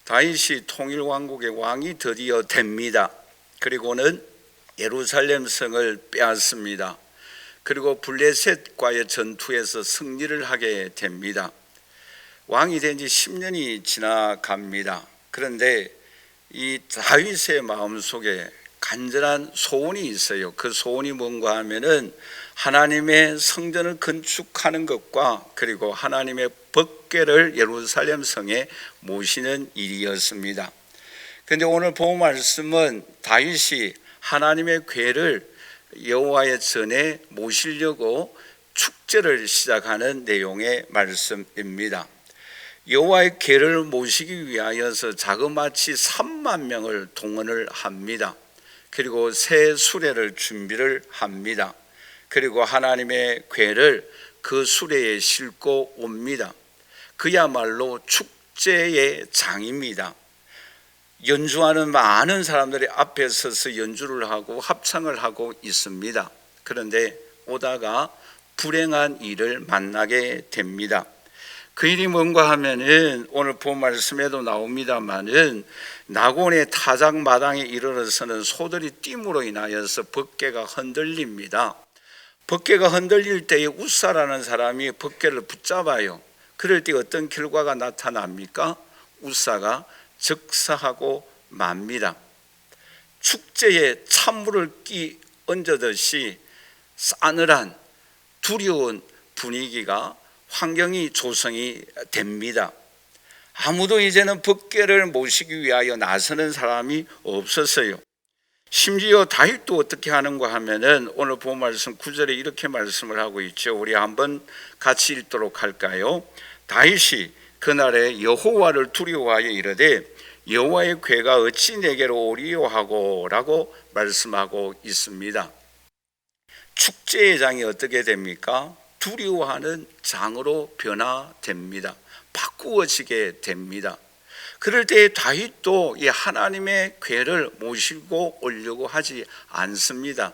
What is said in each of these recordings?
다윗이 통일왕국의 왕이 드디어 됩니다. 그리고는 예루살렘 성을 빼앗습니다. 그리고 블레셋과의 전투에서 승리를 하게 됩니다. 왕이 된 지 10년이 지나갑니다. 그런데 이 다윗의 마음속에 간절한 소원이 있어요. 그 소원이 뭔가 하면은 하나님의 성전을 건축하는 것과 그리고 하나님의 법궤를 예루살렘 성에 모시는 일이었습니다. 그런데 오늘 본 말씀은 다윗이 하나님의 궤를 여호와의 전에 모시려고 축제를 시작하는 내용의 말씀입니다. 여호와의 궤를 모시기 위하여서 자그마치 3만 명을 동원을 합니다. 그리고 새 수레를 준비를 합니다. 그리고 하나님의 궤를 그 수레에 싣고 옵니다. 그야말로 축제의 장입니다. 연주하는 많은 사람들이 앞에 서서 연주를 하고 합창을 하고 있습니다. 그런데 오다가 불행한 일을 만나게 됩니다. 그 일이 뭔가 하면은 오늘 본 말씀에도 나옵니다만은 낙원의 타작마당에 이르러서는 소들이 띠므로 인하여서 법궤가 흔들립니다. 법궤가 흔들릴 때에 웃사라는 사람이 법궤를 붙잡아요. 그럴 때 어떤 결과가 나타납니까? 웃사가 즉사하고 맙니다. 축제에 찬물을 끼얹듯이 싸늘한 두려운 분위기가 환경이 조성이 됩니다. 아무도 이제는 법궤를 모시기 위하여 나서는 사람이 없었어요. 심지어 다윗도 어떻게 하는가 하면은 오늘 본 말씀 9절에 이렇게 말씀을 하고 있죠. 우리 한번 같이 읽도록 할까요? 다윗이 그날에 여호와를 두려워하여 이르되 여호와의 궤가 어찌 내게로 오리요 하고 라고 말씀하고 있습니다. 축제의 장이 어떻게 됩니까? 두려워하는 장으로 변화됩니다. 바꾸어지게 됩니다. 그럴 때 다윗도 이 하나님의 궤를 모시고 오려고 하지 않습니다.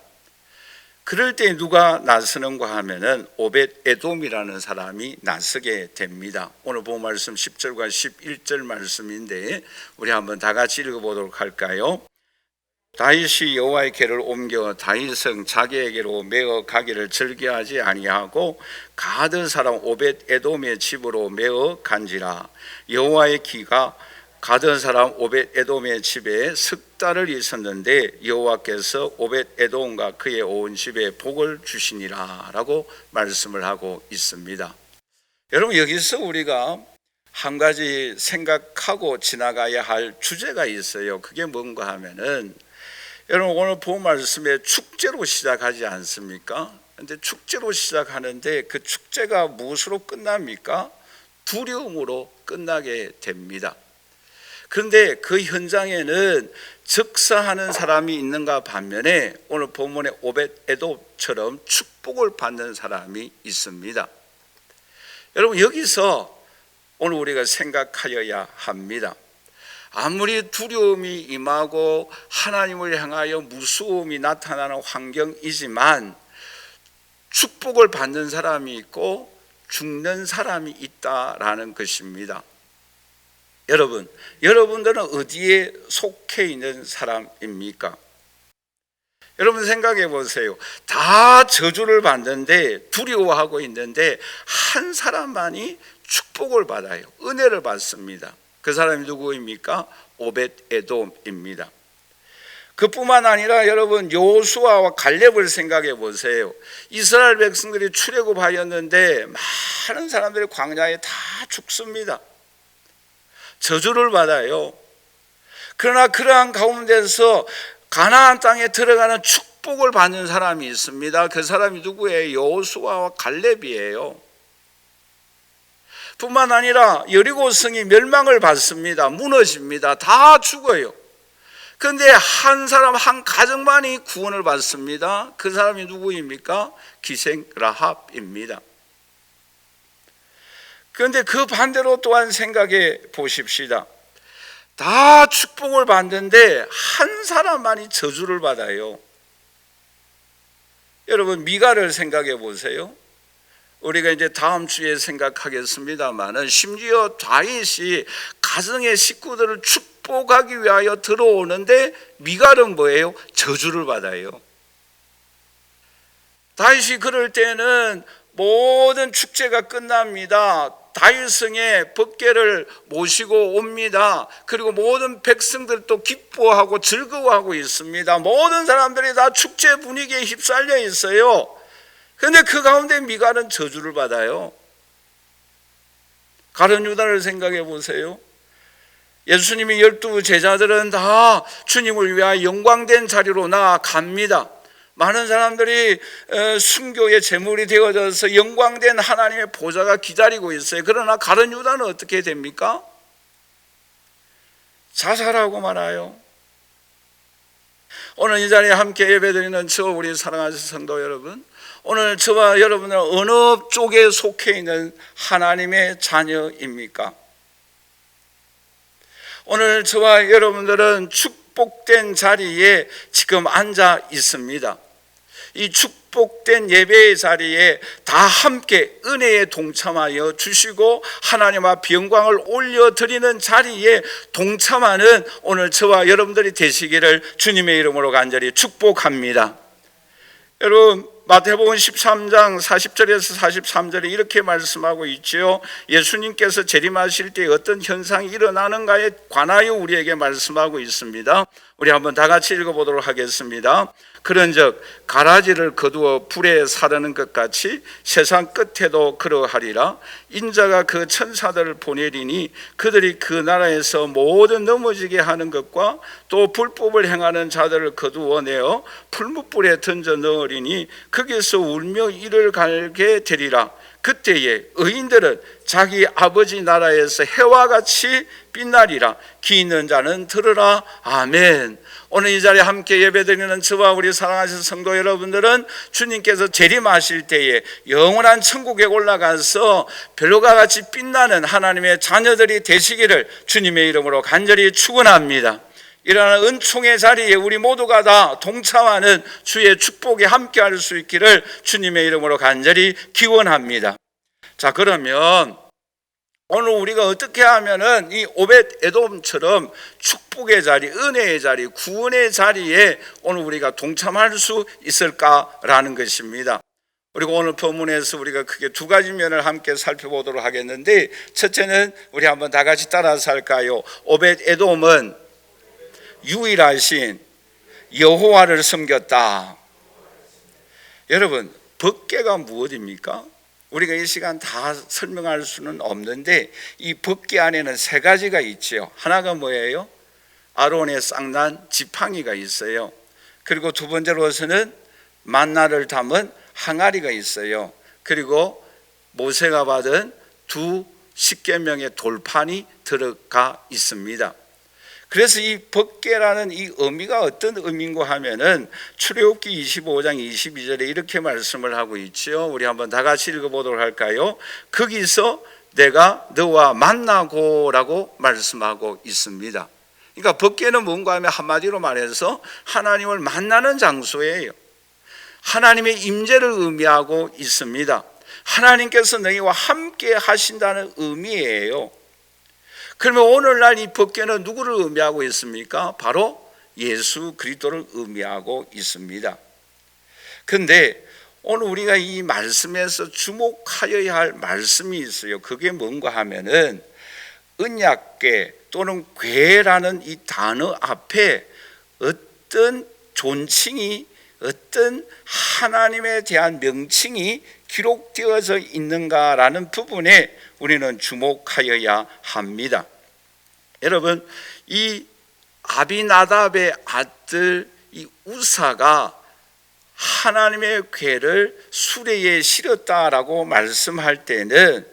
그럴 때 누가 나서는가 하면은 오벳 에돔이라는 사람이 나서게 됩니다. 오늘 본 말씀 10절과 11절 말씀인데 우리 한번 다 같이 읽어보도록 할까요? 다윗이 여호와의 궤를 옮겨 다윗성 자기에게로 메어 가기를 즐겨하지 아니하고 가드 사람 오벳 에돔의 집으로 메어 간지라. 여호와의 기가 가드 사람 오벳 에돔의 집에 석 달을 있었는데 여호와께서 오벳 에돔과 그의 온 집에 복을 주시니라 라고 말씀을 하고 있습니다. 여러분, 여기서 우리가 한 가지 생각하고 지나가야 할 주제가 있어요. 그게 뭔가 하면은 여러분, 오늘 본 말씀에 축제로 시작하지 않습니까? 그런데 축제로 시작하는데 그 축제가 무엇으로 끝납니까? 두려움으로 끝나게 됩니다. 그런데 그 현장에는 즉사하는 사람이 있는가 반면에 오늘 본문의 오벳 에돔처럼 축복을 받는 사람이 있습니다. 여러분, 여기서 오늘 우리가 생각하여야 합니다. 아무리 두려움이 임하고 하나님을 향하여 무서움이 나타나는 환경이지만 축복을 받는 사람이 있고 죽는 사람이 있다라는 것입니다. 여러분, 여러분들은 어디에 속해 있는 사람입니까? 여러분 생각해 보세요. 다 저주를 받는데 두려워하고 있는데 한 사람만이 축복을 받아요. 은혜를 받습니다. 그 사람이 누구입니까? 오벳 에돔입니다. 그뿐만 아니라 여러분 여호수아와 갈렙을 생각해 보세요. 이스라엘 백성들이 출애굽하였는데 많은 사람들이 광야에 다 죽습니다. 저주를 받아요. 그러나 그러한 가운데서 가나안 땅에 들어가는 축복을 받는 사람이 있습니다. 그 사람이 누구예요? 여호수아와 갈렙이에요. 뿐만 아니라 여리고성이 멸망을 받습니다. 무너집니다. 다 죽어요. 그런데 한 사람, 한 가정만이 구원을 받습니다. 그 사람이 누구입니까? 기생 라합입니다. 그런데 그 반대로 또한 생각해 보십시다. 다 축복을 받는데 한 사람만이 저주를 받아요. 여러분, 미가를 생각해 보세요. 우리가 이제 다음 주에 생각하겠습니다만은 심지어 다윗이 가정의 식구들을 축복하기 위하여 들어오는데 미갈은 뭐예요? 저주를 받아요. 다윗이 그럴 때는 모든 축제가 끝납니다. 다윗성에 법궤를 모시고 옵니다. 그리고 모든 백성들도 기뻐하고 즐거워하고 있습니다. 모든 사람들이 다 축제 분위기에 휩쓸려 있어요. 그런데 그 가운데 미갈은 저주를 받아요. 가룟 유다를 생각해 보세요. 예수님이 12 제자들은 다 주님을 위하여 영광된 자리로 나아갑니다. 많은 사람들이 순교의 제물이 되어져서 영광된 하나님의 보좌가 기다리고 있어요. 그러나 가룟 유다는 어떻게 됩니까? 자살하고 말아요. 오늘 이 자리에 함께 예배드리는 저 우리 사랑하는 성도 여러분, 오늘 저와 여러분은 어느 쪽에 속해 있는 하나님의 자녀입니까? 오늘 저와 여러분들은 축복된 자리에 지금 앉아 있습니다. 이 축복된 예배의 자리에 다 함께 은혜에 동참하여 주시고 하나님 앞 영광을 올려드리는 자리에 동참하는 오늘 저와 여러분들이 되시기를 주님의 이름으로 간절히 축복합니다. 여러분, 마태복음 13장 40절에서 43절에 이렇게 말씀하고 있지요. 예수님께서 재림하실 때 어떤 현상이 일어나는가에 관하여 우리에게 말씀하고 있습니다. 우리 한번 다 같이 읽어보도록 하겠습니다. 그런즉 가라지를 거두어 불에 사르는 것 같이 세상 끝에도 그러하리라. 인자가 그 천사들을 보내리니 그들이 그 나라에서 모든 넘어지게 하는 것과 또 불법을 행하는 자들을 거두어내어 풀무불에 던져 넣으리니 거기서 울며 이를 갈게 되리라. 그때에 의인들은 자기 아버지 나라에서 해와 같이 빛나리라. 귀 있는 자는 들으라. 아멘. 오늘 이 자리에 함께 예배드리는 저와 우리 사랑하신 성도 여러분들은 주님께서 재림하실 때에 영원한 천국에 올라가서 별과 같이 빛나는 하나님의 자녀들이 되시기를 주님의 이름으로 간절히 축원합니다. 이러한 은총의 자리에 우리 모두가 다 동참하는 주의 축복에 함께할 수 있기를 주님의 이름으로 간절히 기원합니다. 자, 그러면 오늘 우리가 어떻게 하면은 이 오벳 에돔처럼 축복의 자리, 은혜의 자리, 구원의 자리에 오늘 우리가 동참할 수 있을까라는 것입니다. 그리고 오늘 본문에서 우리가 크게 두 가지 면을 함께 살펴보도록 하겠는데, 첫째는 우리 한번 다 같이 따라서 할까요? 오벳 에돔은 유일하신 여호와를 섬겼다. 여러분, 법궤가 무엇입니까? 우리가 이 시간 다 설명할 수는 없는데 이 법궤 안에는 세 가지가 있지요. 하나가 뭐예요? 아론의 쌍난 지팡이가 있어요. 그리고 두 번째로서는 만나를 담은 항아리가 있어요. 그리고 모세가 받은 두 십계명의 돌판이 들어가 있습니다. 그래서 이 법궤라는 이 의미가 어떤 의미인가 하면은 출애굽기 25장 22절에 이렇게 말씀을 하고 있죠. 우리 한번 다 같이 읽어보도록 할까요? 거기서 내가 너와 만나고라고 말씀하고 있습니다. 그러니까 법궤는 뭔가 하면 한마디로 말해서 하나님을 만나는 장소예요. 하나님의 임재를 의미하고 있습니다. 하나님께서 너희와 함께 하신다는 의미예요. 그러면 오늘날 이 법궤는 누구를 의미하고 있습니까? 바로 예수 그리스도를 의미하고 있습니다. 그런데 오늘 우리가 이 말씀에서 주목하여야 할 말씀이 있어요. 그게 뭔가 하면은 언약궤 또는 궤라는 이 단어 앞에 어떤 존칭이, 어떤 하나님에 대한 명칭이 기록되어져 있는가라는 부분에 우리는 주목하여야 합니다. 여러분, 이 아비나답의 아들 이 우사가 하나님의 궤를 수레에 실었다라고 말씀할 때는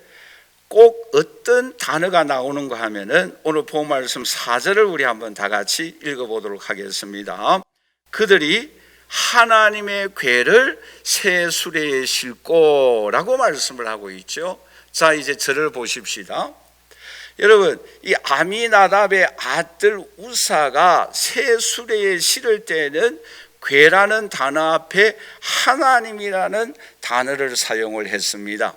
꼭 어떤 단어가 나오는가 하면은 오늘 본 말씀 4절을 우리 한번 다 같이 읽어보도록 하겠습니다. 그들이 하나님의 궤를 새 수레에 싣고 라고 말씀을 하고 있죠. 자, 이제 저를 보십시다. 여러분, 이 아미나답의 아들 우사가 새 수레에 실을 때는 궤라는 단어 앞에 하나님이라는 단어를 사용을 했습니다.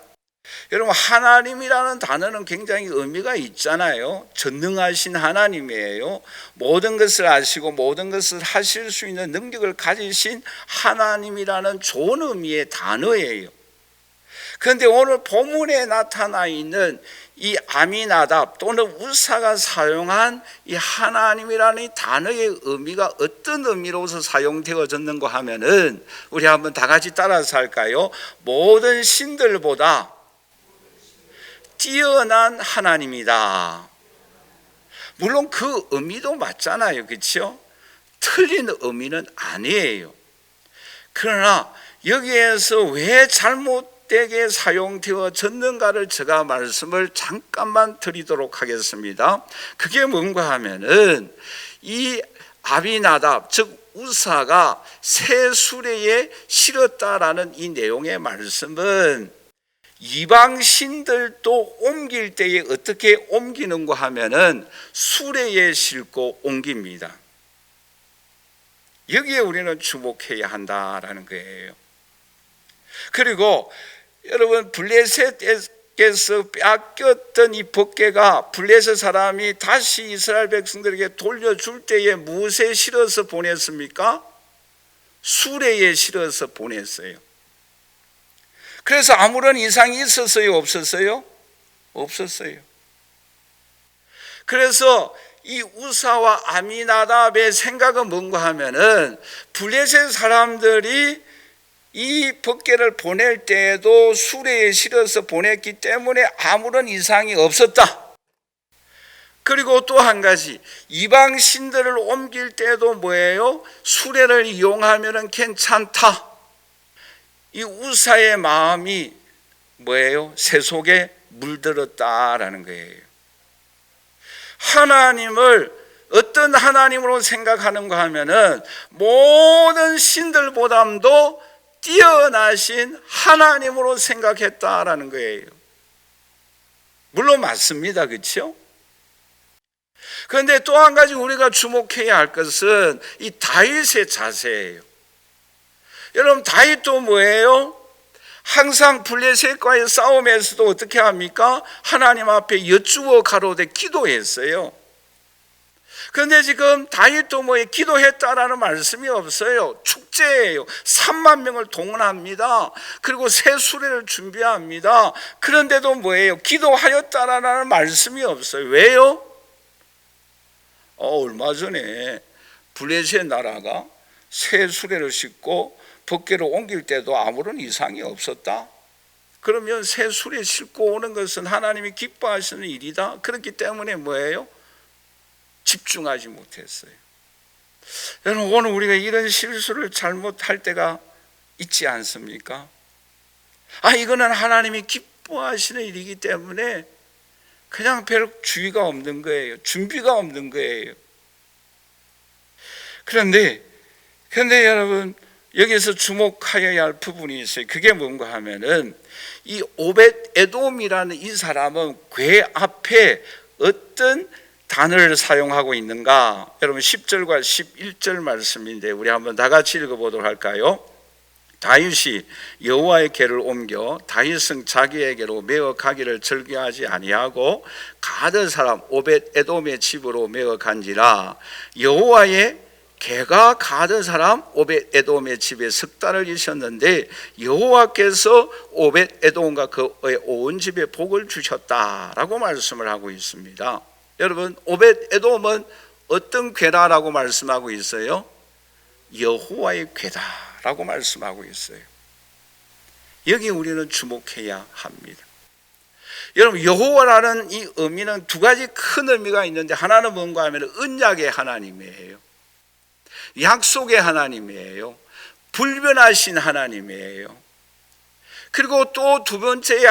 여러분, 하나님이라는 단어는 굉장히 의미가 있잖아요. 전능하신 하나님이에요. 모든 것을 아시고 모든 것을 하실 수 있는 능력을 가지신 하나님이라는 좋은 의미의 단어예요. 그런데 오늘 본문에 나타나 있는 이 아미나답 또는 우사가 사용한 이 하나님이라는 이 단어의 의미가 어떤 의미로서 사용되어졌는가 하면은, 우리 한번 다 같이 따라서 할까요? 모든 신들보다 뛰어난 하나님이다. 물론 그 의미도 맞잖아요, 그렇죠? 틀린 의미는 아니에요. 그러나 여기에서 왜 잘못되게 사용되어졌는가를 제가 말씀을 잠깐만 드리도록 하겠습니다. 그게 뭔가 하면은, 이 아비나답 즉 우사가 새 수레에 실었다라는 이 내용의 말씀은 이방 신들도 옮길 때에 어떻게 옮기는가 하면은 수레에 싣고 옮깁니다. 여기에 우리는 주목해야 한다라는 거예요. 그리고 여러분, 블레셋에서 빼앗겼던 이 법궤가 블레셋 사람이 다시 이스라엘 백성들에게 돌려줄 때에 무엇에 실어서 보냈습니까? 수레에 실어서 보냈어요. 그래서 아무런 이상이 있었어요, 없었어요? 없었어요. 그래서 이 우사와 아미나답의 생각은 뭔가 하면은, 블레셋 사람들이 이 법궤를 보낼 때에도 수레에 실어서 보냈기 때문에 아무런 이상이 없었다. 그리고 또 한 가지, 이방 신들을 옮길 때도 뭐예요? 수레를 이용하면은 괜찮다. 이 우사의 마음이 뭐예요? 새 속에 물들었다라는 거예요. 하나님을 어떤 하나님으로 생각하는가 하면은, 모든 신들보다도 뛰어나신 하나님으로 생각했다라는 거예요. 물론 맞습니다, 그렇죠? 그런데 또 한 가지 우리가 주목해야 할 것은 이 다윗의 자세예요. 여러분, 다윗도 뭐예요? 항상 블레셋과의 싸움에서도 어떻게 합니까? 하나님 앞에 여쭈어 가로되 기도했어요. 그런데 지금 다윗도 기도했다라는 말씀이 없어요. 축제예요. 3만 명을 동원합니다. 그리고 새 수레를 준비합니다. 그런데도 뭐예요? 기도하였다라는 말씀이 없어요. 왜요? 얼마 전에 블레셋 나라가 새 수레를 싣고 법궤를 옮길 때도 아무런 이상이 없었다. 그러면 새 수레 싣고 오는 것은 하나님이 기뻐하시는 일이다. 그렇기 때문에 뭐예요? 집중하지 못했어요. 여러분, 오늘 우리가 이런 실수를 잘못할 때가 있지 않습니까? 이거는 하나님이 기뻐하시는 일이기 때문에 그냥 별 주의가 없는 거예요. 준비가 없는 거예요. 그런데 여러분, 여기서 주목하여야 할 부분이 있어요. 그게 뭔가 하면은, 이 오벳 에돔이라는 이 사람은 궤 앞에 어떤 단어를 사용하고 있는가? 여러분, 10절과 11절 말씀인데 우리 한번 다 같이 읽어보도록 할까요? 다윗이 여호와의 궤를 옮겨 다윗은 자기에게로 메어 가기를 즐겨하지 아니하고 가드 사람 오벳 에돔의 집으로 메어 간지라. 여호와의 궤가 가드 사람 오벳 에돔의 집에 석 달을 있었는데 여호와께서 오벳 에돔과 그의 온 집에 복을 주셨다라고 말씀을 하고 있습니다. 여러분, 오벳 에돔은 어떤 궤라라고 말씀하고 있어요? 여호와의 궤다라고 말씀하고 있어요. 여기 우리는 주목해야 합니다. 여러분, 여호와라는 이 의미는 두 가지 큰 의미가 있는데, 하나는 뭔가 하면 언약의 하나님이에요. 약속의 하나님이에요. 불변하신 하나님이에요. 그리고 또 두 번째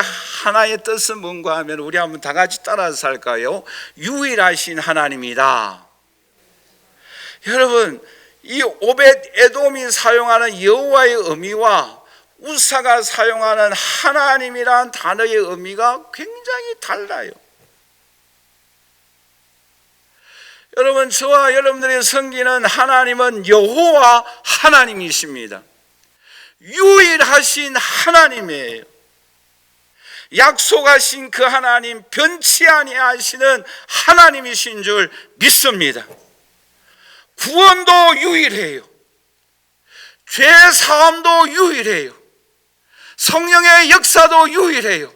하나의 뜻은 뭔가 하면, 우리 한번 다 같이 따라서 할까요? 유일하신 하나님이다. 여러분, 이 오벳 에돔이 사용하는 여호와의 의미와 우사가 사용하는 하나님이라는 단어의 의미가 굉장히 달라요. 여러분, 저와 여러분들이 섬기는 하나님은 여호와 하나님이십니다. 유일하신 하나님이에요. 약속하신 그 하나님, 변치 아니하시는 하나님이신 줄 믿습니다. 구원도 유일해요. 죄 사함도 유일해요. 성령의 역사도 유일해요.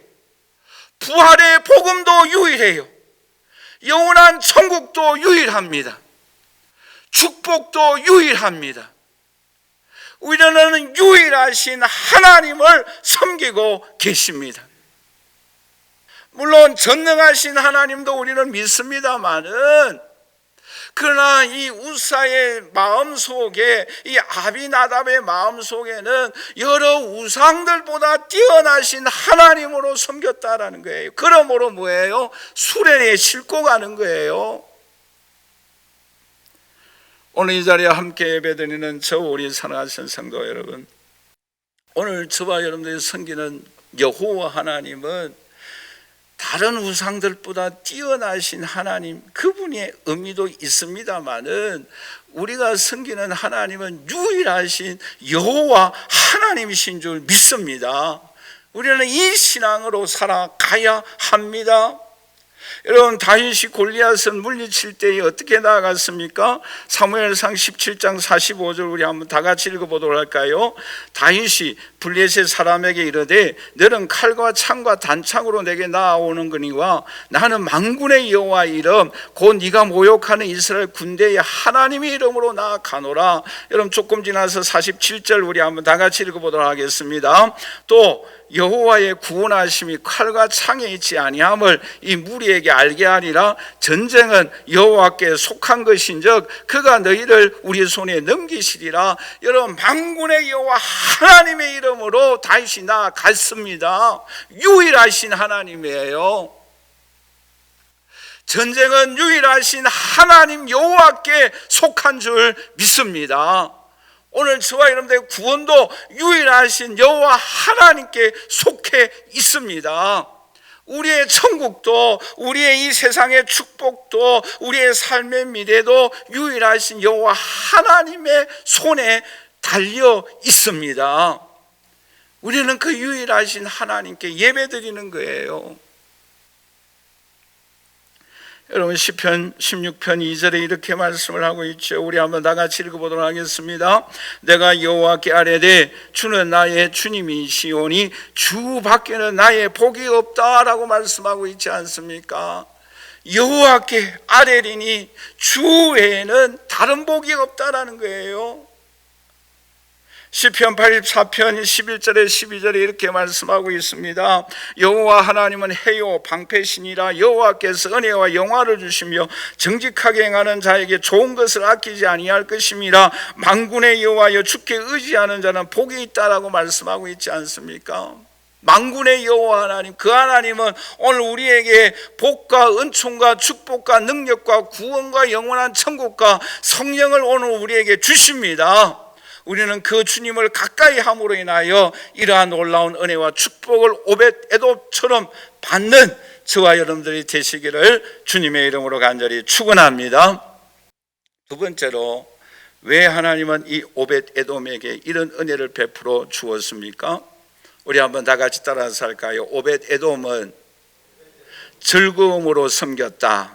부활의 복음도 유일해요. 영원한 천국도 유일합니다. 축복도 유일합니다. 우리는 유일하신 하나님을 섬기고 계십니다. 물론 전능하신 하나님도 우리는 믿습니다만은, 그러나 이 우사의 마음속에, 이 아비나답의 마음속에는 여러 우상들보다 뛰어나신 하나님으로 섬겼다라는 거예요. 그러므로 뭐예요? 수레에 싣고 가는 거예요. 오늘 이 자리에 함께 예배드리는 저 우리 사랑하신 성도 여러분, 오늘 저와 여러분들이 섬기는 여호와 하나님은 다른 우상들보다 뛰어나신 하나님, 그분의 의미도 있습니다만은 우리가 섬기는 하나님은 유일하신 여호와 하나님이신 줄 믿습니다. 우리는 이 신앙으로 살아가야 합니다. 여러분, 다윗이 골리앗을 물리칠 때에 어떻게 나아갔습니까? 사무엘상 17장 45절 우리 한번 다 같이 읽어보도록 할까요? 다윗이 블레셋 사람에게 이르되 너는 칼과 창과 단창으로 내게 나아오는 거니와 나는 만군의 여호와 이름 곧 네가 모욕하는 이스라엘 군대의 하나님의 이름으로 나아가노라. 여러분, 조금 지나서 47절 우리 한번 다 같이 읽어보도록 하겠습니다. 또 여호와의 구원하심이 칼과 창에 있지 아니함을 이 무리에게 알게 하리라. 전쟁은 여호와께 속한 것인즉 그가 너희를 우리 손에 넘기시리라. 여러분, 만군의 여호와 하나님의 이름으로 다윗이 나아갔습니다. 유일하신 하나님이에요. 전쟁은 유일하신 하나님 여호와께 속한 줄 믿습니다. 오늘 저와 여러분들의 구원도 유일하신 여호와 하나님께 속해 있습니다. 우리의 천국도, 우리의 이 세상의 축복도, 우리의 삶의 미래도 유일하신 여호와 하나님의 손에 달려 있습니다. 우리는 그 유일하신 하나님께 예배드리는 거예요. 여러분, 시편 16편 2절에 이렇게 말씀을 하고 있죠. 우리 한번 다 같이 읽어보도록 하겠습니다. 내가 여호와께 아뢰되 주는 나의 주님이시오니 주 밖에는 나의 복이 없다라고 말씀하고 있지 않습니까? 여호와께 아뢰리니 주 외에는 다른 복이 없다라는 거예요. 시편 84편 11절에 12절에 이렇게 말씀하고 있습니다. 여호와 하나님은 해요 방패시니라. 여호와께서 은혜와 영화를 주시며 정직하게 행하는 자에게 좋은 것을 아끼지 아니할 것임이라. 만군의 여호와여 주께 의지하는 자는 복이 있다라고 말씀하고 있지 않습니까? 만군의 여호와 하나님, 그 하나님은 오늘 우리에게 복과 은총과 축복과 능력과 구원과 영원한 천국과 성령을 오늘 우리에게 주십니다. 우리는 그 주님을 가까이 함으로 인하여 이러한 놀라운 은혜와 축복을 오벳에돔처럼 받는 저와 여러분들이 되시기를 주님의 이름으로 간절히 축원합니다. 두 번째로, 왜 하나님은 이 오벳에돔에게 이런 은혜를 베풀어 주었습니까? 우리 한번 다 같이 따라서 할까요? 오벳에돔은 즐거움으로 섬겼다.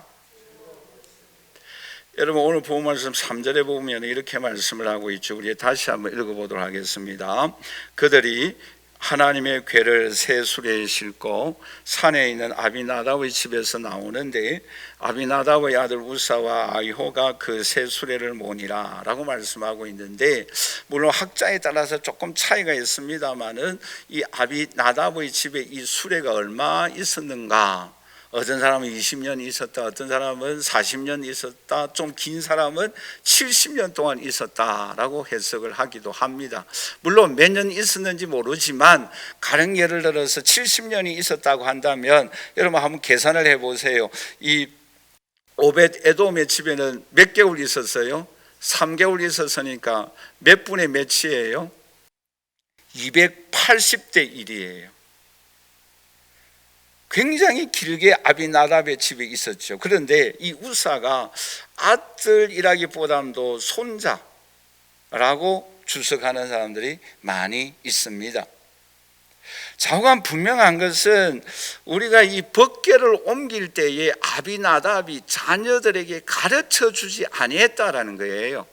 여러분, 오늘 본문 말씀 3절에 보면 이렇게 말씀을 하고 있죠. 우리 다시 한번 읽어보도록 하겠습니다. 그들이 하나님의 궤를 새 수레에 싣고 산에 있는 아비나답의 집에서 나오는데 아비나답의 아들 우사와 아이호가 그 새 수레를 모니라 라고 말씀하고 있는데, 물론 학자에 따라서 조금 차이가 있습니다만은 이 아비나답의 집에 이 수레가 얼마 있었는가, 어떤 사람은 20년 있었다, 어떤 사람은 40년 있었다, 좀 긴 사람은 70년 동안 있었다라고 해석을 하기도 합니다. 물론 몇 년 있었는지 모르지만 가령 예를 들어서 70년이 있었다고 한다면 여러분 한번 계산을 해보세요. 이 오벳에돔의 집에는 몇 개월 있었어요? 3개월 있었으니까 몇 분의 몇이에요? 280대 1이에요. 굉장히 길게 아비나답의 집에 있었죠. 그런데 이 우사가 아들이라기보다도 손자라고 주석하는 사람들이 많이 있습니다. 좌우간 분명한 것은 우리가 이 법궤를 옮길 때에 아비나답이 자녀들에게 가르쳐 주지 아니했다라는 거예요.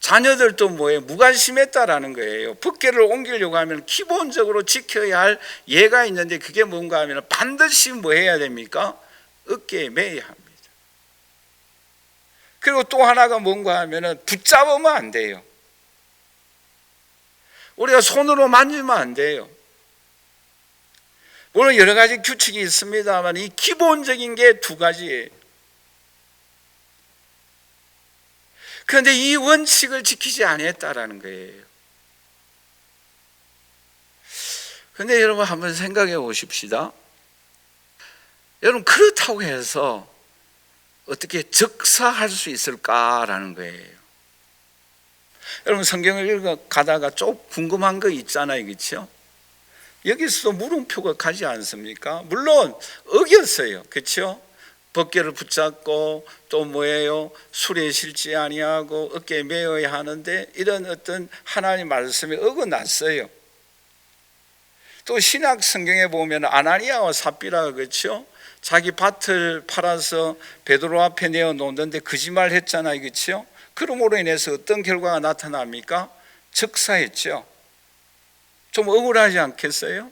자녀들도 무관심했다라는 거예요. 법궤를 옮기려고 하면 기본적으로 지켜야 할 예가 있는데 그게 뭔가 하면 반드시 해야 됩니까? 어깨에 매야 합니다. 그리고 또 하나가 뭔가 하면 붙잡으면 안 돼요. 우리가 손으로 만지면 안 돼요. 물론 여러 가지 규칙이 있습니다만 이 기본적인 게 두 가지예요. 그런데 이 원칙을 지키지 않았다라는 거예요. 그런데 여러분 한번 생각해 보십시다. 여러분 그렇다고 해서 어떻게 적사할 수 있을까라는 거예요. 여러분 성경을 읽어가다가 좀 궁금한 거 있잖아요. 그렇죠? 여기서도 물음표가 가지 않습니까? 물론 어겼어요. 그렇죠? 법궤를 붙잡고 또 술에 실지 아니하고 어깨에 메어야 하는데 이런 어떤 하나님 말씀에 어긋났어요. 또 신약 성경에 보면 아나니아와 삽비라가 그렇죠? 자기 밭을 팔아서 베드로 앞에 내어놓는데 거짓말 했잖아요. 그렇죠? 그러므로 인해서 어떤 결과가 나타납니까? 적사했죠. 좀 억울하지 않겠어요?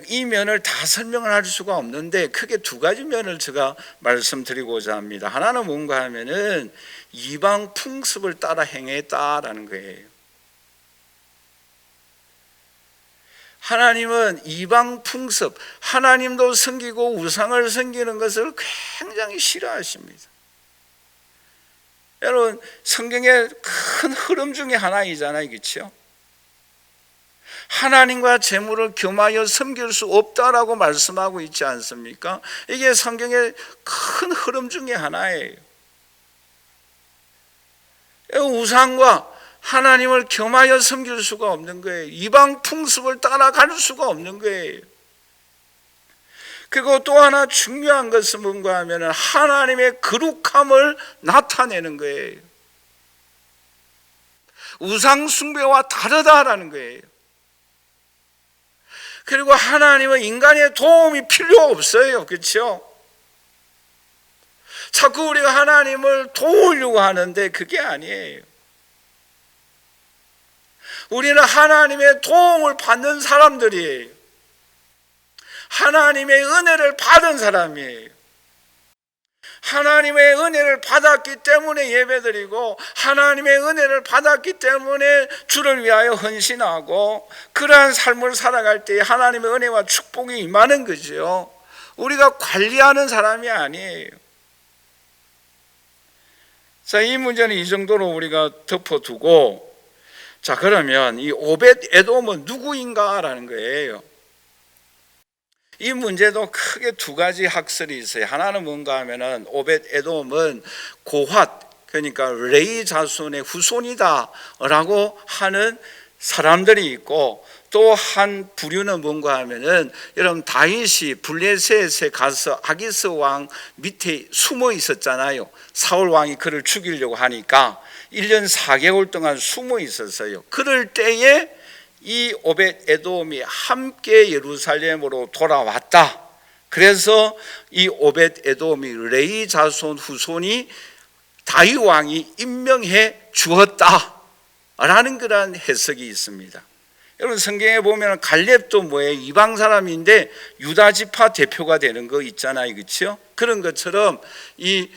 이 면을 다 설명을 할 수가 없는데 크게 두 가지 면을 제가 말씀드리고자 합니다. 하나는 뭔가 하면은 이방 풍습을 따라 행했다라는 거예요. 하나님은 이방 풍습, 하나님도 섬기고 우상을 섬기는 것을 굉장히 싫어하십니다. 여러분 성경의 큰 흐름 중에 하나이잖아요. 그렇죠? 하나님과 재물을 겸하여 섬길 수 없다라고 말씀하고 있지 않습니까? 이게 성경의 큰 흐름 중에 하나예요. 우상과 하나님을 겸하여 섬길 수가 없는 거예요. 이방 풍습을 따라갈 수가 없는 거예요. 그리고 또 하나 중요한 것은 뭔가 하면 하나님의 거룩함을 나타내는 거예요. 우상 숭배와 다르다라는 거예요. 그리고 하나님은 인간의 도움이 필요 없어요. 그렇죠? 자꾸 우리가 하나님을 도우려고 하는데 그게 아니에요. 우리는 하나님의 도움을 받는 사람들이에요. 하나님의 은혜를 받은 사람이에요. 하나님의 은혜를 받았기 때문에 예배드리고 하나님의 은혜를 받았기 때문에 주를 위하여 헌신하고 그러한 삶을 살아갈 때 하나님의 은혜와 축복이 임하는 거죠. 우리가 관리하는 사람이 아니에요. 자, 이 문제는 이 정도로 우리가 덮어두고, 자, 그러면 이 오벳 에돔은 누구인가라는 거예요. 이 문제도 크게 두 가지 학설이 있어요. 하나는 뭔가 하면은 오벳 에돔은 고핫, 그러니까 레이 자손의 후손이다라고 하는 사람들이 있고, 또 한 부류는 뭔가 하면은 여러분 다윗이 블레셋에 가서 아기스 왕 밑에 숨어 있었잖아요. 사울 왕이 그를 죽이려고 하니까 1년 4개월 동안 숨어 있었어요. 그럴 때에 이 오벳 에돔이 함께 예루살렘으로 돌아왔다. 그래서 이 오벳 에돔이 레이 자손 후손이 다윗 왕이 임명해 주었다라는 그런 해석이 있습니다. 여러분 성경에 보면 갈렙도 이방 사람인데 유다 지파 대표가 되는 거 있잖아요. 그렇죠? 그런 것처럼 이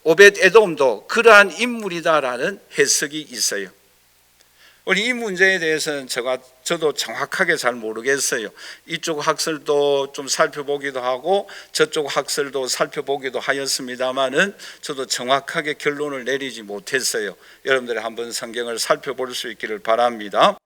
오벳 에돔도 그러한 인물이다라는 해석이 있어요. 우리 이 문제에 대해서는 저도 정확하게 잘 모르겠어요. 이쪽 학설도 좀 살펴보기도 하고 저쪽 학설도 살펴보기도 하였습니다만은 저도 정확하게 결론을 내리지 못했어요. 여러분들이 한번 성경을 살펴볼 수 있기를 바랍니다.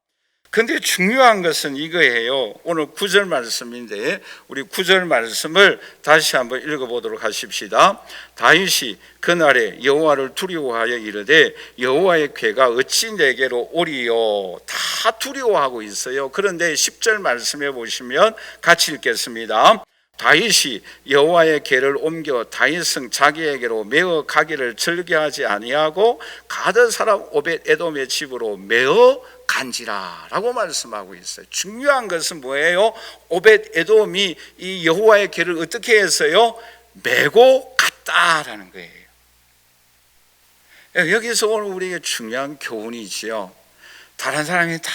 근데 중요한 것은 이거예요. 오늘 9절 말씀인데 우리 9절 말씀을 다시 한번 읽어보도록 하십시다. 다윗이 그날에 여호와를 두려워하여 이르되 여호와의 궤가 어찌 내게로 오리요. 다 두려워하고 있어요. 그런데 10절 말씀해 보시면 같이 읽겠습니다. 다윗이 여호와의 궤를 옮겨 다윗성 자기에게로 메어 가기를 즐겨하지 아니하고 가드 사람 오벳 에돔의 집으로 메어 간지라라고 말씀하고 있어요. 중요한 것은 뭐예요? 오벳 에돔이 이 여호와의 궤를 어떻게 했어요? 메고 갔다라는 거예요. 여기서 오늘 우리에게 중요한 교훈이지요. 다른 사람이 다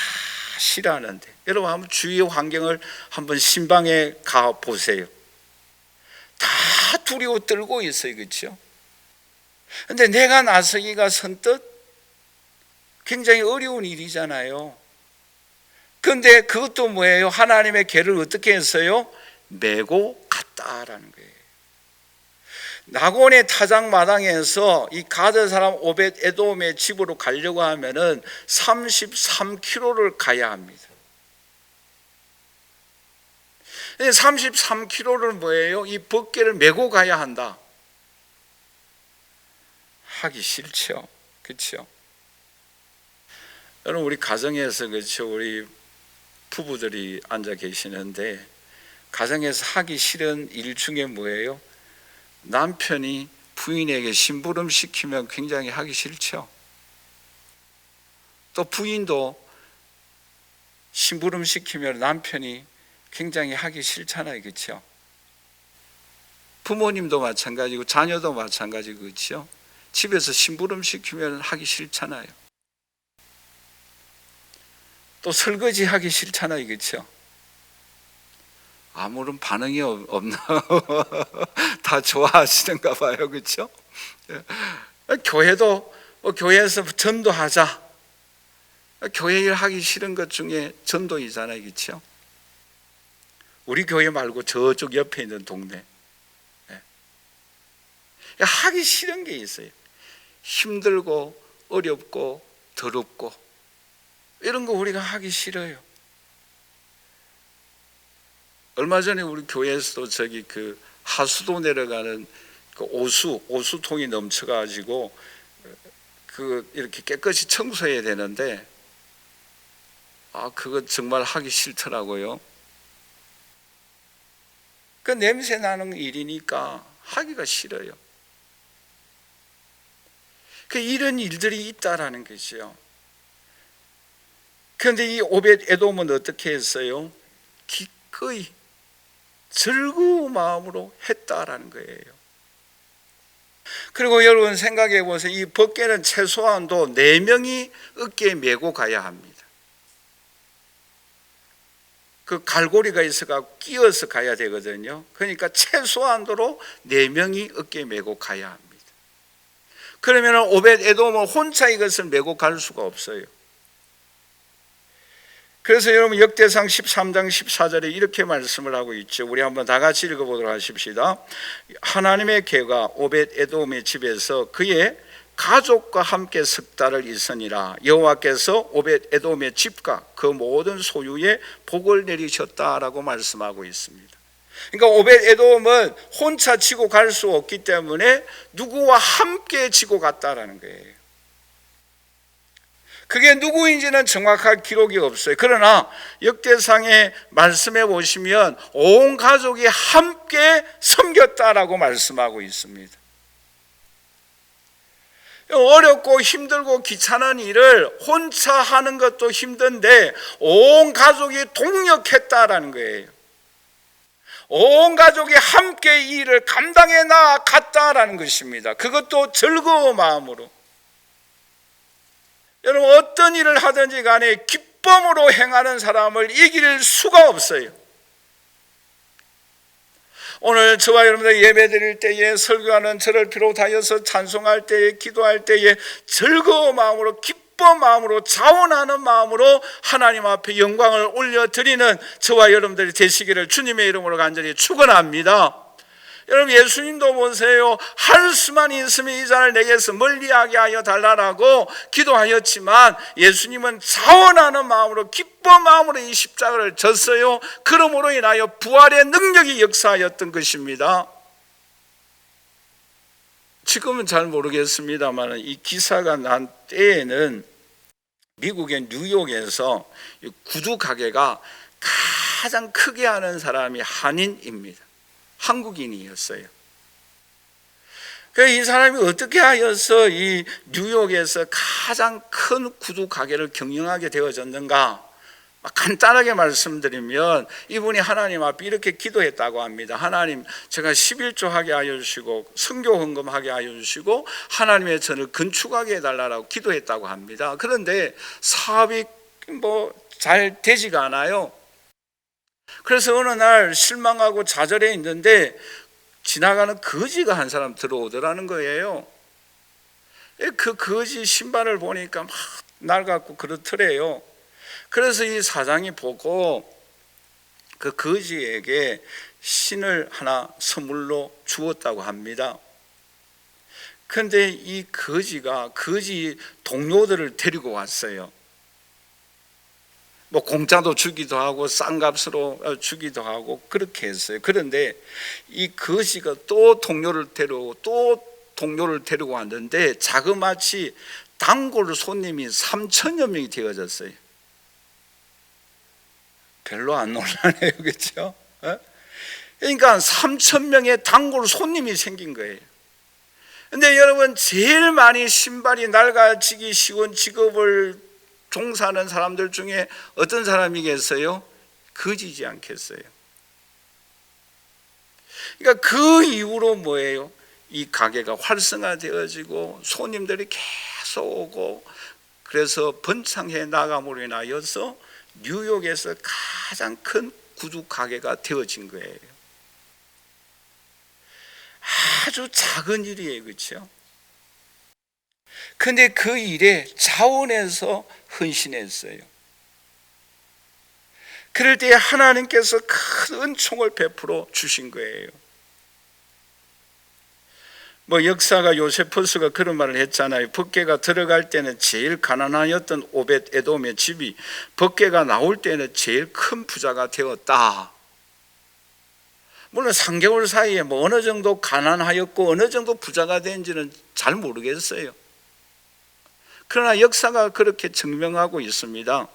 싫어하는데, 여러분 한번 주위 환경을 한번 신방에 가 보세요. 다 두려워 떨고 있어요, 그렇죠? 근데 내가 나서기가 선뜻 굉장히 어려운 일이잖아요. 그런데 그것도 뭐예요? 하나님의 궤를 어떻게 했어요? 메고 갔다라는 거예요. 나곤의 타작마당에서 이 가드 사람 오벳 에돔의 집으로 가려고 하면은 33km를 가야 합니다. 33km를 뭐예요? 이 벗개를 메고 가야 한다. 하기 싫죠. 그렇죠? 여러분 우리 가정에서 그렇죠. 우리 부부들이 앉아 계시는데 가정에서 하기 싫은 일 중에 뭐예요? 남편이 부인에게 심부름 시키면 굉장히 하기 싫죠. 또 부인도 심부름 시키면 남편이 굉장히 하기 싫잖아요. 그렇죠? 부모님도 마찬가지고 자녀도 마찬가지고 그렇죠? 집에서 심부름 시키면 하기 싫잖아요. 또 설거지 하기 싫잖아요. 그렇죠? 아무런 반응이 없나? 다 좋아하시는가 봐요. 그렇죠? 교회도 교회에서 전도하자. 교회 일 하기 싫은 것 중에 전도이잖아요. 그렇죠? 우리 교회 말고 저쪽 옆에 있는 동네. 하기 싫은 게 있어요. 힘들고 어렵고 더럽고 이런 거 우리가 하기 싫어요. 얼마 전에 우리 교회에서도 저기 그 하수도 내려가는 그 오수통이 넘쳐가지고 그 이렇게 깨끗이 청소해야 되는데 그거 정말 하기 싫더라고요. 그 냄새 나는 일이니까 하기가 싫어요. 그 이런 일들이 있다라는 것이요. 그런데 이 오벳 에돔은 어떻게 했어요? 기꺼이 즐거운 마음으로 했다라는 거예요. 그리고 여러분 생각해 보세요. 이 벗개는 최소한도 4명이 어깨에 메고 가야 합니다. 그 갈고리가 있어서 끼어서 가야 되거든요. 그러니까 최소한도로 4명이 어깨에 메고 가야 합니다. 그러면 오벳 에돔은 혼자 이것을 메고 갈 수가 없어요. 그래서 여러분 역대상 13장 14절에 이렇게 말씀을 하고 있죠. 우리 한번 다 같이 읽어보도록 하십시다. 하나님의 궤가 오벳 에돔의 집에서 그의 가족과 함께 석 달을 있으니라. 여호와께서 오벳 에돔의 집과 그 모든 소유에 복을 내리셨다라고 말씀하고 있습니다. 그러니까 오벳 에돔은 혼자 지고 갈 수 없기 때문에 누구와 함께 지고 갔다라는 거예요. 그게 누구인지는 정확한 기록이 없어요. 그러나 역대상의 말씀해 보시면 온 가족이 함께 섬겼다라고 말씀하고 있습니다. 어렵고 힘들고 귀찮은 일을 혼자 하는 것도 힘든데 온 가족이 동력했다라는 거예요. 온 가족이 함께 이 일을 감당해 나갔다라는 것입니다. 그것도 즐거운 마음으로. 여러분 어떤 일을 하든지 간에 기쁨으로 행하는 사람을 이길 수가 없어요. 오늘 저와 여러분들 예배 드릴 때에 설교하는 저를 비롯하여서 찬송할 때에 기도할 때에 즐거운 마음으로 기쁜 마음으로 자원하는 마음으로 하나님 앞에 영광을 올려드리는 저와 여러분들이 되시기를 주님의 이름으로 간절히 축원합니다. 여러분 예수님도 보세요. 할 수만 있으면 이 잔을 내게서 멀리하게 하여 달라고 기도하였지만 예수님은 자원하는 마음으로 기쁜 마음으로 이 십자가를 졌어요. 그러므로 인하여 부활의 능력이 역사하였던 것입니다. 지금은 잘 모르겠습니다만 이 기사가 난 때에는 미국의 뉴욕에서 구두 가게가 가장 크게 하는 사람이 한인입니다. 한국인이었어요. 이 사람이 어떻게 하여서 이 뉴욕에서 가장 큰 구두 가게를 경영하게 되어졌는가? 간단하게 말씀드리면 이분이 하나님 앞에 이렇게 기도했다고 합니다. 하나님, 제가 11조 하게 하여 주시고 선교 헌금하게 하여 주시고 하나님의 전을 건축하게 해달라고 기도했다고 합니다. 그런데 사업이 잘 되지가 않아요. 그래서 어느 날 실망하고 좌절해 있는데 지나가는 거지가 한 사람 들어오더라는 거예요. 그 거지 신발을 보니까 막 낡았고 그렇더래요. 그래서 이 사장이 보고 그 거지에게 신을 하나 선물로 주었다고 합니다. 그런데 이 거지가 거지 동료들을 데리고 왔어요. 공짜도 주기도 하고 싼 값으로 주기도 하고 그렇게 했어요. 그런데 이 거지가 또 동료를 데리고 왔는데 자그마치 단골 손님이 3,000여 명이 되어졌어요. 별로 안 놀라네요, 그렇죠? 그러니까 3,000명의 단골 손님이 생긴 거예요. 근데 여러분, 제일 많이 신발이 낡아지기 쉬운 직업을 종사하는 사람들 중에 어떤 사람이겠어요? 거지지 않겠어요? 그러니까 그 이후로 뭐예요? 이 가게가 활성화되어지고 손님들이 계속 오고 그래서 번창해 나감으로 인하여서 뉴욕에서 가장 큰 구두 가게가 되어진 거예요. 아주 작은 일이에요, 그렇죠? 근데 그 일에 자원해서 헌신했어요. 그럴 때 하나님께서 큰 은총을 베풀어 주신 거예요. 역사가 요세푸스가 그런 말을 했잖아요. 법궤가 들어갈 때는 제일 가난하였던 오벳 에돔의 집이 법궤가 나올 때는 제일 큰 부자가 되었다. 물론 3개월 사이에 어느 정도 가난하였고 어느 정도 부자가 된지는 잘 모르겠어요. 그러나 역사가 그렇게 증명하고 있습니다.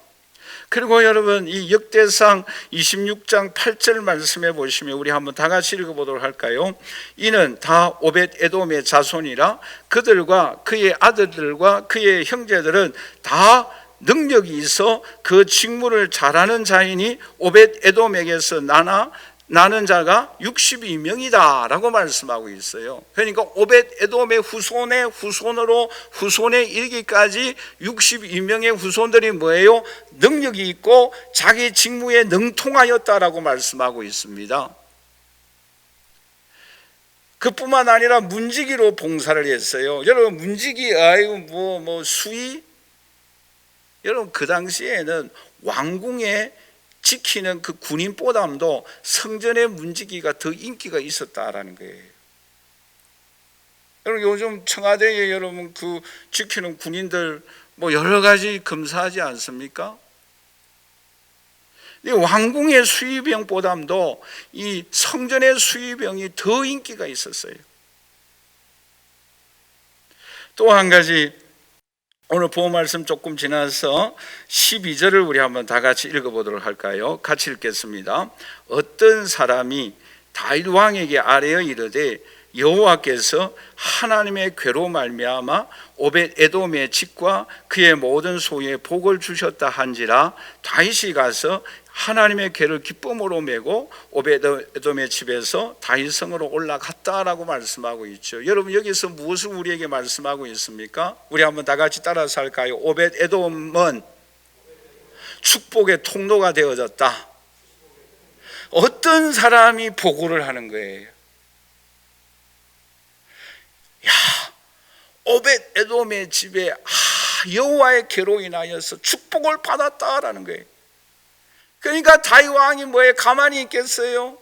그리고 여러분, 이 역대상 26장 8절 말씀해 보시면 우리 한번 다 같이 읽어보도록 할까요? 이는 다 오벳 에돔의 자손이라 그들과 그의 아들들과 그의 형제들은 다 능력이 있어 그 직무를 잘하는 자이니 오벳 에돔에게서 나는 자가 62명이다 라고 말씀하고 있어요. 그러니까 오벳 에돔의 후손에 이르기까지 62명의 후손들이 뭐예요? 능력이 있고 자기 직무에 능통하였다라고 말씀하고 있습니다. 그뿐만 아니라 문지기로 봉사를 했어요. 여러분, 문지기 수위? 여러분, 그 당시에는 왕궁에 지키는 그 군인보다도 성전의 문지기가 더 인기가 있었다라는 거예요. 여러분, 요즘 청와대에 여러분 그 지키는 군인들 여러 가지 검사하지 않습니까? 왕궁의 수의병보다도 이 성전의 수의병이 더 인기가 있었어요. 또 한 가지, 오늘 본 말씀 조금 지나서 12절을 우리 한번 다 같이 읽어보도록 할까요? 같이 읽겠습니다. 어떤 사람이 다윗 왕에게 아뢰어 이르되 여호와께서 하나님의 괴로 말미암아 오벳 에돔의 집과 그의 모든 소유에 복을 주셨다 한지라 다윗이 가서 하나님의 괴를 기쁨으로 메고 오벳 에돔의 집에서 다윗 성으로 올라갔다라고 말씀하고 있죠. 여러분, 여기서 무엇을 우리에게 말씀하고 있습니까? 우리 한번 다 같이 따라서 할까요? 오벳 에돔은 축복의 통로가 되어졌다. 어떤 사람이 보고를 하는 거예요. 오벳 에돔의 집에 여호와의 괴로 인하여서 축복을 받았다라는 거예요. 그러니까 다윗 왕이 가만히 있겠어요?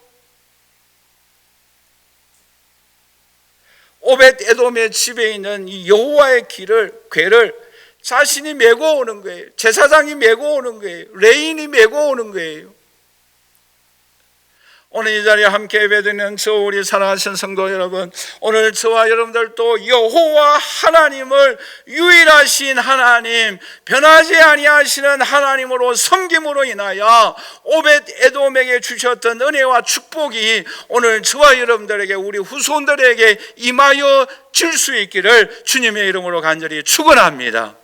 오벳 에돔의 집에 있는 이 여호와의 괴를 자신이 메고 오는 거예요. 제사장이 메고 오는 거예요. 레인이 메고 오는 거예요. 오늘 이 자리에 함께 예배드리는 저 우리 사랑하신 성도 여러분, 오늘 저와 여러분들도 여호와 하나님을 유일하신 하나님, 변하지 아니하시는 하나님으로 섬김으로 인하여 오벳 에돔에게 주셨던 은혜와 축복이 오늘 저와 여러분들에게, 우리 후손들에게 임하여 줄 수 있기를 주님의 이름으로 간절히 축원합니다.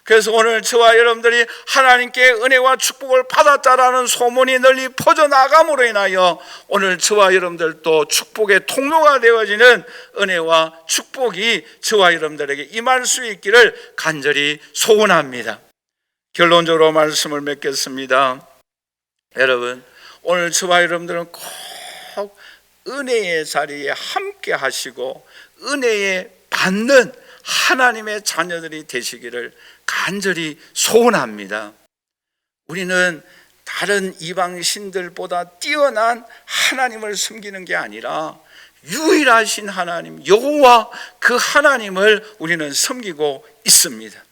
그래서 오늘 저와 여러분들이 하나님께 은혜와 축복을 받았다라는 소문이 널리 퍼져나감으로 인하여 오늘 저와 여러분들도 축복의 통로가 되어지는 은혜와 축복이 저와 여러분들에게 임할 수 있기를 간절히 소원합니다. 결론적으로 말씀을 맺겠습니다. 여러분, 오늘 저와 여러분들은 꼭 은혜의 자리에 함께 하시고 은혜에 받는 하나님의 자녀들이 되시기를 간절히 소원합니다. 우리는 다른 이방 신들보다 뛰어난 하나님을 섬기는 게 아니라 유일하신 하나님 여호와 그 하나님을 우리는 섬기고 있습니다.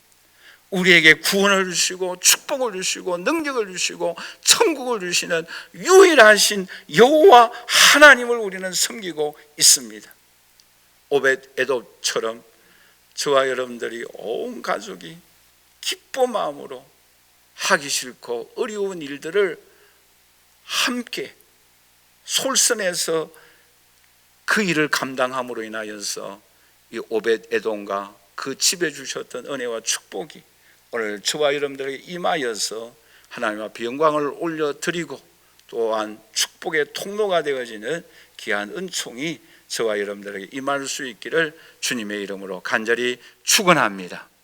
우리에게 구원을 주시고 축복을 주시고 능력을 주시고 천국을 주시는 유일하신 여호와 하나님을 우리는 섬기고 있습니다. 오벳 에돔처럼 저와 여러분들이 온 가족이 기쁜 마음으로 하기 싫고 어려운 일들을 함께 솔선해서 그 일을 감당함으로 인하여서 이 오벳 에돔과 그 집에 주셨던 은혜와 축복이 오늘 저와 여러분들에게 임하여서 하나님 앞에 영광을 올려드리고 또한 축복의 통로가 되어지는 귀한 은총이 저와 여러분들에게 임할 수 있기를 주님의 이름으로 간절히 축원합니다.